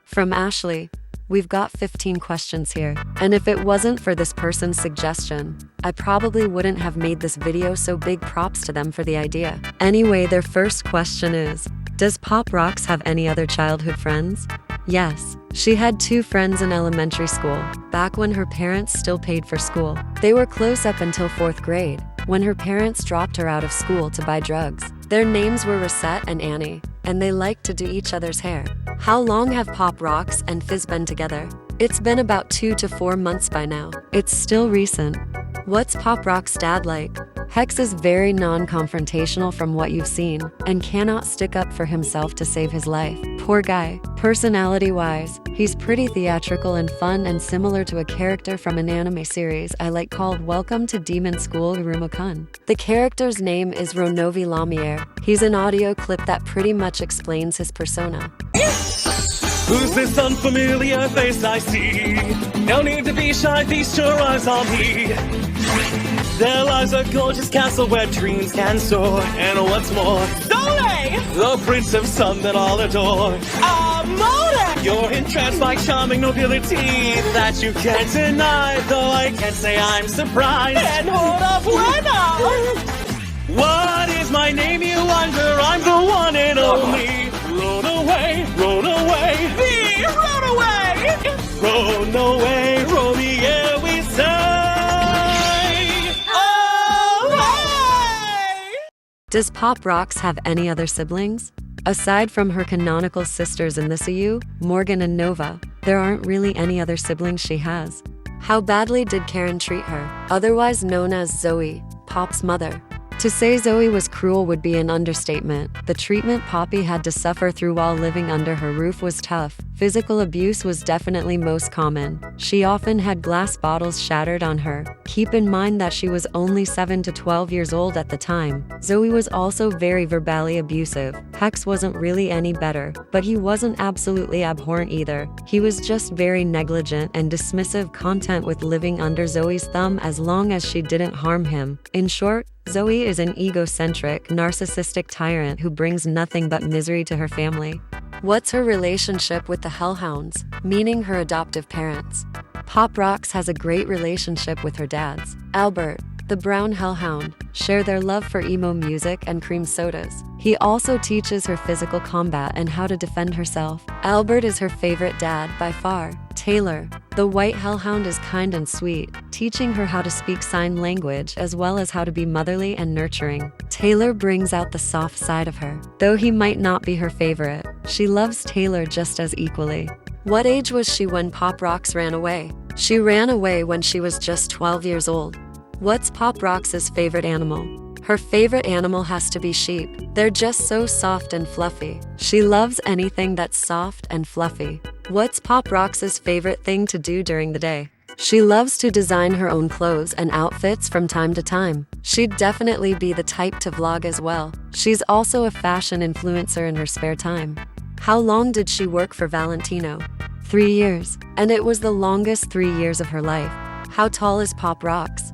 From Ashley. We've got 15 questions here, and if it wasn't for this person's suggestion, I probably wouldn't have made this video, so big props to them for the idea. Anyway, their first question is, does Pop Rocks have any other childhood friends? Yes, she had 2 friends in elementary school, back when her parents still paid for school. They were close up until 4th grade, when her parents dropped her out of school to buy drugs. Their names were Rosette and Annie, and they liked to do each other's hair. How long have Pop Rocks and Fizz been together? It's been about 2 to 4 months by now. It's still recent. What's Pop Rock's dad like? Hex is very non-confrontational from what you've seen, and cannot stick up for himself to save his life. Poor guy. Personality-wise, he's pretty theatrical and fun, and similar to a character from an anime series I like called Welcome to Demon School Uruma-kun. The character's name is Ronovi Lamiere. He's an audio clip that pretty much explains his persona. Who's this unfamiliar face I see? No need to be shy, feast your eyes on me. There lies a gorgeous castle where dreams can soar. And what's more, Zoe! The prince of sun that all adore. Amore! You're entranced by charming nobility that you can't deny. Though I can't say I'm surprised. Enhorabuena! What is my name, you wonder? I'm the one and only. Roll away, roll away. Me, roll away. Roll away, Romeo, we say. Does Pop Rocks have any other siblings? Aside from her canonical sisters in this EU, Morgan and Nova, there aren't really any other siblings she has. How badly did Karen treat her, otherwise known as Zoe, Pop's mother? To say Zoe was cruel would be an understatement. The treatment Poppy had to suffer through while living under her roof was tough. Physical abuse was definitely most common. She often had glass bottles shattered on her. Keep in mind that she was only 7 to 12 years old at the time. Zoe was also very verbally abusive. Hex wasn't really any better, but he wasn't absolutely abhorrent either. He was just very negligent and dismissive, content with living under Zoe's thumb as long as she didn't harm him. In short, Zoe is an egocentric, narcissistic tyrant who brings nothing but misery to her family. What's her relationship with the Hellhounds, meaning her adoptive parents? Pop Rocks has a great relationship with her dads. Albert, the brown hellhound, share their love for emo music and cream sodas. He also teaches her physical combat and how to defend herself. Albert is her favorite dad by far. Taylor, the white hellhound, is kind and sweet, teaching her how to speak sign language as well as how to be motherly and nurturing. Taylor brings out the soft side of her. Though he might not be her favorite, she loves Taylor just as equally. What age was she when Pop Rocks ran away? She ran away when she was just 12 years old. What's Pop Rocks' favorite animal? Her favorite animal has to be sheep. They're just so soft and fluffy. She loves anything that's soft and fluffy. What's Pop Rocks' favorite thing to do during the day? She loves to design her own clothes and outfits from time to time. She'd definitely be the type to vlog as well. She's also a fashion influencer in her spare time. How long did she work for Valentino? 3 years. And it was the longest 3 years of her life. How tall is Pop Rocks?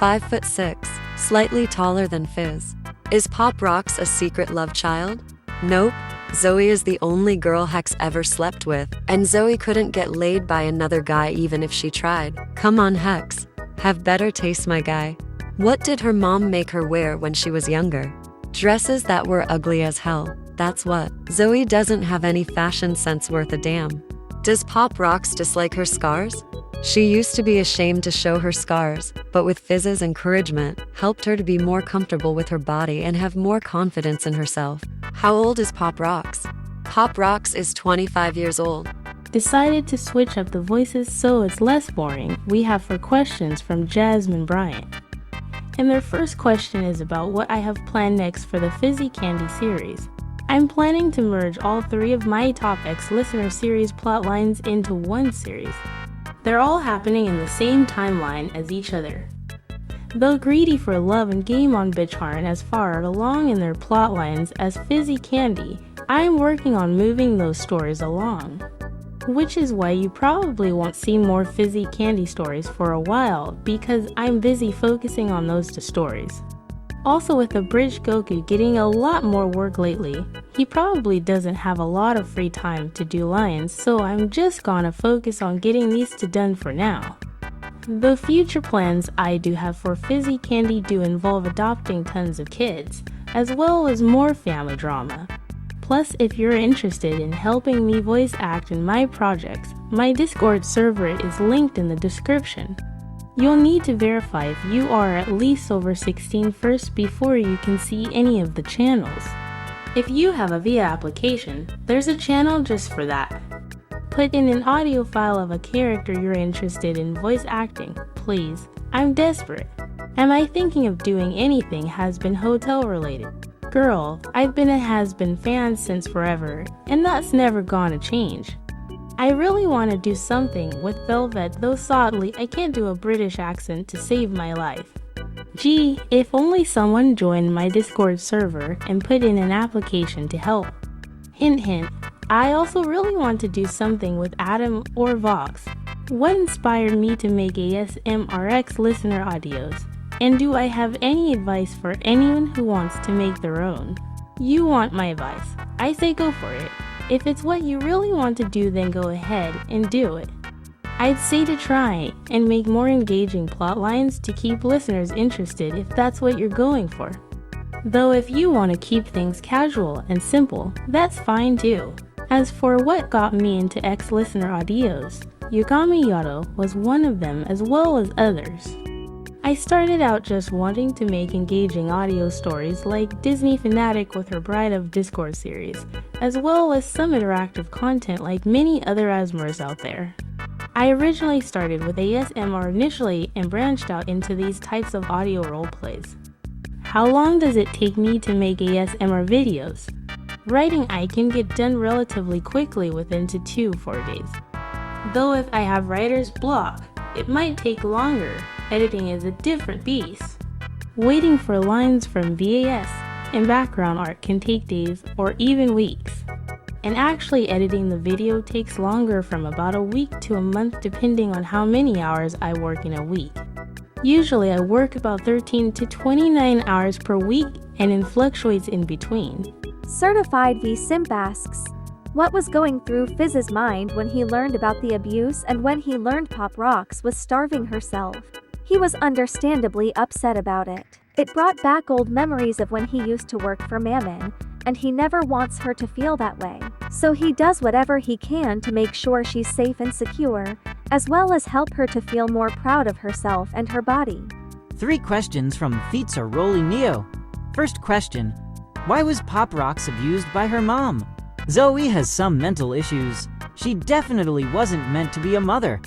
5'6", slightly taller than Fizz. Is Pop Rocks a secret love child? Nope. Zoe is the only girl Hex ever slept with, and Zoe couldn't get laid by another guy even if she tried. Come on, Hex. Have better taste, my guy. What did her mom make her wear when she was younger? Dresses that were ugly as hell. That's what. Zoe doesn't have any fashion sense worth a damn. Does Pop Rocks dislike her scars? She used to be ashamed to show her scars, but with Fizz's encouragement, helped her to be more comfortable with her body and have more confidence in herself. How old is Pop Rocks? Pop Rocks is 25 years old. Decided to switch up the voices so it's less boring. We have 4 questions from Jasmine Bryant. And their first question is about what I have planned next for the Fizzy Candy series. I'm planning to merge all 3 of my Top X listener series plotlines into one series. They're all happening in the same timeline as each other. Though Greedy for Love and Game on Bitch aren't as far along in their plotlines as Fizzy Candy, I'm working on moving those stories along. Which is why you probably won't see more Fizzy Candy stories for a while, because I'm busy focusing on those 2 stories. Also, with Abridged Goku getting a lot more work lately, he probably doesn't have a lot of free time to do lines, so I'm just gonna focus on getting these two done for now. The future plans I do have for Fizzy Candy do involve adopting tons of kids, as well as more family drama. Plus, if you're interested in helping me voice act in my projects, my Discord server is linked in the description. You'll need to verify if you are at least over 16 first before you can see any of the channels. If you have a VIA application, there's a channel just for that. Put in an audio file of a character you're interested in voice acting, please. I'm desperate. Am I thinking of doing anything has-been hotel related? Girl, I've been a has-been fan since forever, and that's never gonna change. I really want to do something with Velvet, though sadly I can't do a British accent to save my life. Gee, if only someone joined my Discord server and put in an application to help. Hint hint, I also really want to do something with Adam or Vox. What inspired me to make ASMRX listener audios? And do I have any advice for anyone who wants to make their own? You want my advice. I say go for it. If it's what you really want to do, then go ahead and do it. I'd say to try and make more engaging plot lines to keep listeners interested if that's what you're going for. Though if you want to keep things casual and simple, that's fine too. As for what got me into ex-listener audios, Yagami Yato was one of them as well as others. I started out just wanting to make engaging audio stories like Disney Fanatic with her Bride of Discord series, as well as some interactive content like many other ASMRs out there. I originally started with ASMR initially and branched out into these types of audio roleplays. How long does it take me to make ASMR videos? Writing I can get done relatively quickly within 2 to 4 days. Though if I have writer's block, it might take longer. Editing is a different beast. Waiting for lines from VAS and background art can take days or even weeks. And actually editing the video takes longer, from about a week to a month depending on how many hours I work in a week. Usually I work about 13 to 29 hours per week, and it fluctuates in between. Certified V Simp asks, what was going through Fizz's mind when he learned about the abuse and when he learned Pop Rocks was starving herself? He was understandably upset about it. It brought back old memories of when he used to work for Mammon, and he never wants her to feel that way. So he does whatever he can to make sure she's safe and secure, as well as help her to feel more proud of herself and her body. 3 questions from Pizza Rolly Neo. First question, why was Pop Rocks abused by her mom? Zoe has some mental issues. She definitely wasn't meant to be a mother.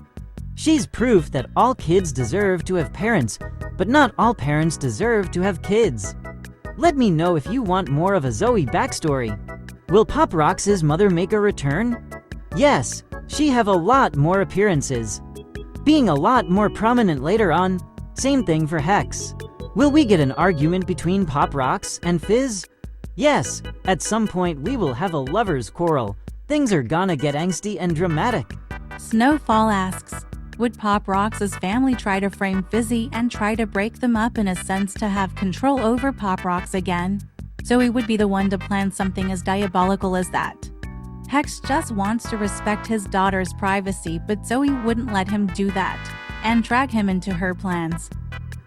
She's proof that all kids deserve to have parents, but not all parents deserve to have kids. Let me know if you want more of a Zoe backstory. Will Pop Rocks' mother make a return? Yes, she have a lot more appearances, being a lot more prominent later on. Same thing for Hex. Will we get an argument between Pop Rocks and Fizz? Yes, at some point we will have a lover's quarrel. Things are gonna get angsty and dramatic. Snowfall asks, would Pop Rocks' family try to frame Fizzy and try to break them up in a sense to have control over Pop Rocks again? Zoe would be the one to plan something as diabolical as that. Hex just wants to respect his daughter's privacy, but Zoe wouldn't let him do that and drag him into her plans.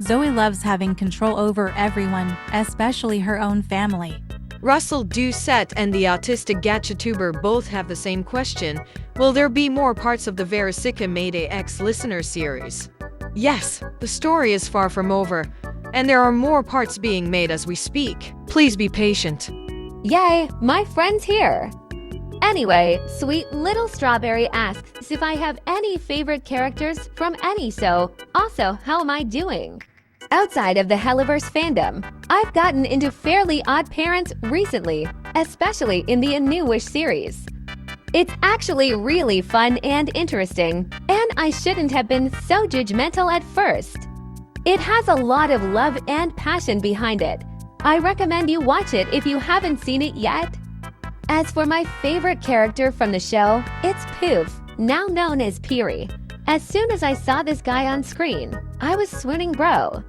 Zoe loves having control over everyone, especially her own family. Russell Doucette and the autistic GachaTuber both have the same question. Will there be more parts of the Verisika Mayday X listener series? Yes, the story is far from over, and there are more parts being made as we speak. Please be patient. Yay, my friend's here! Anyway, Sweet Little Strawberry asks if I have any favorite characters from any show. Also, how am I doing? Outside of the Helliverse fandom, I've gotten into Fairly Odd Parents recently, especially in the New Wish series. It's actually really fun and interesting, and I shouldn't have been so judgmental at first. It has a lot of love and passion behind it. I recommend you watch it if you haven't seen it yet. As for my favorite character from the show, it's Poof, now known as Piri. As soon as I saw this guy on screen, I was swooning bro.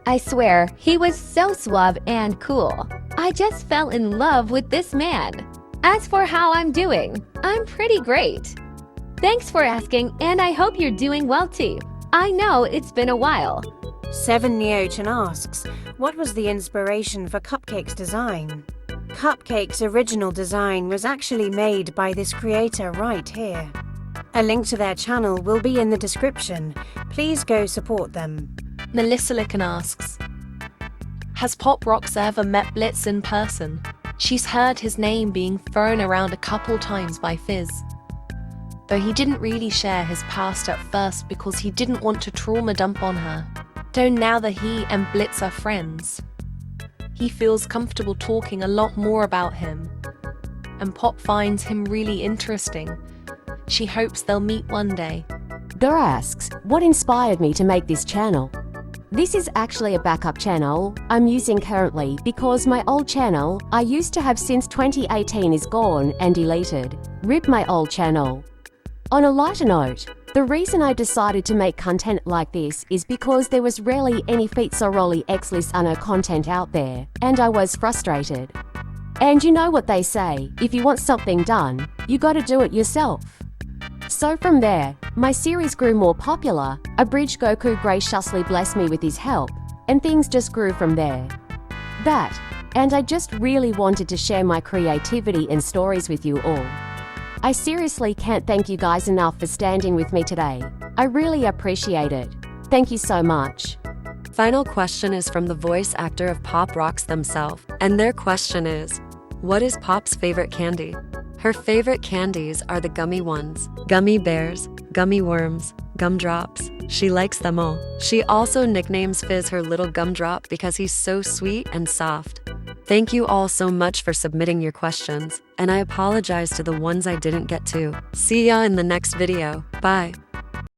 I swear, he was so suave and cool. I just fell in love with this man. As for how I'm doing, I'm pretty great. Thanks for asking, and I hope you're doing well too. I know it's been a while. 7 Neochan asks, what was the inspiration for Cupcake's design? Cupcake's original design was actually made by this creator right here. A link to their channel will be in the description. Please go support them. Melissa Licken asks, has Pop Rocks ever met Blitz in person? She's heard his name being thrown around a couple times by Fizz. Though he didn't really share his past at first because he didn't want to trauma dump on her. Though now that he and Blitz are friends, he feels comfortable talking a lot more about him. And Pop finds him really interesting. She hopes they'll meet one day. Dur asks, what inspired me to make this channel? This is actually a backup channel I'm using currently because my old channel I used to have since 2018 is gone and deleted. RIP my old channel. On a lighter note, the reason I decided to make content like this is because there was rarely any Fizzy X-List Uno content out there, and I was frustrated. And you know what they say, if you want something done, you gotta do it yourself. So from there, my series grew more popular, Abridged Goku graciously blessed me with his help, and things just grew from there. That, and I just really wanted to share my creativity and stories with you all. I seriously can't thank you guys enough for standing with me today. I really appreciate it. Thank you so much. Final question is from the voice actor of Pop Rocks themselves, and their question is, what is Pop's favorite candy? Her favorite candies are the gummy ones, gummy bears, gummy worms, gumdrops. She likes them all. She also nicknames Fizz her little gumdrop because he's so sweet and soft. Thank you all so much for submitting your questions, and I apologize to the ones I didn't get to. See ya in the next video. Bye.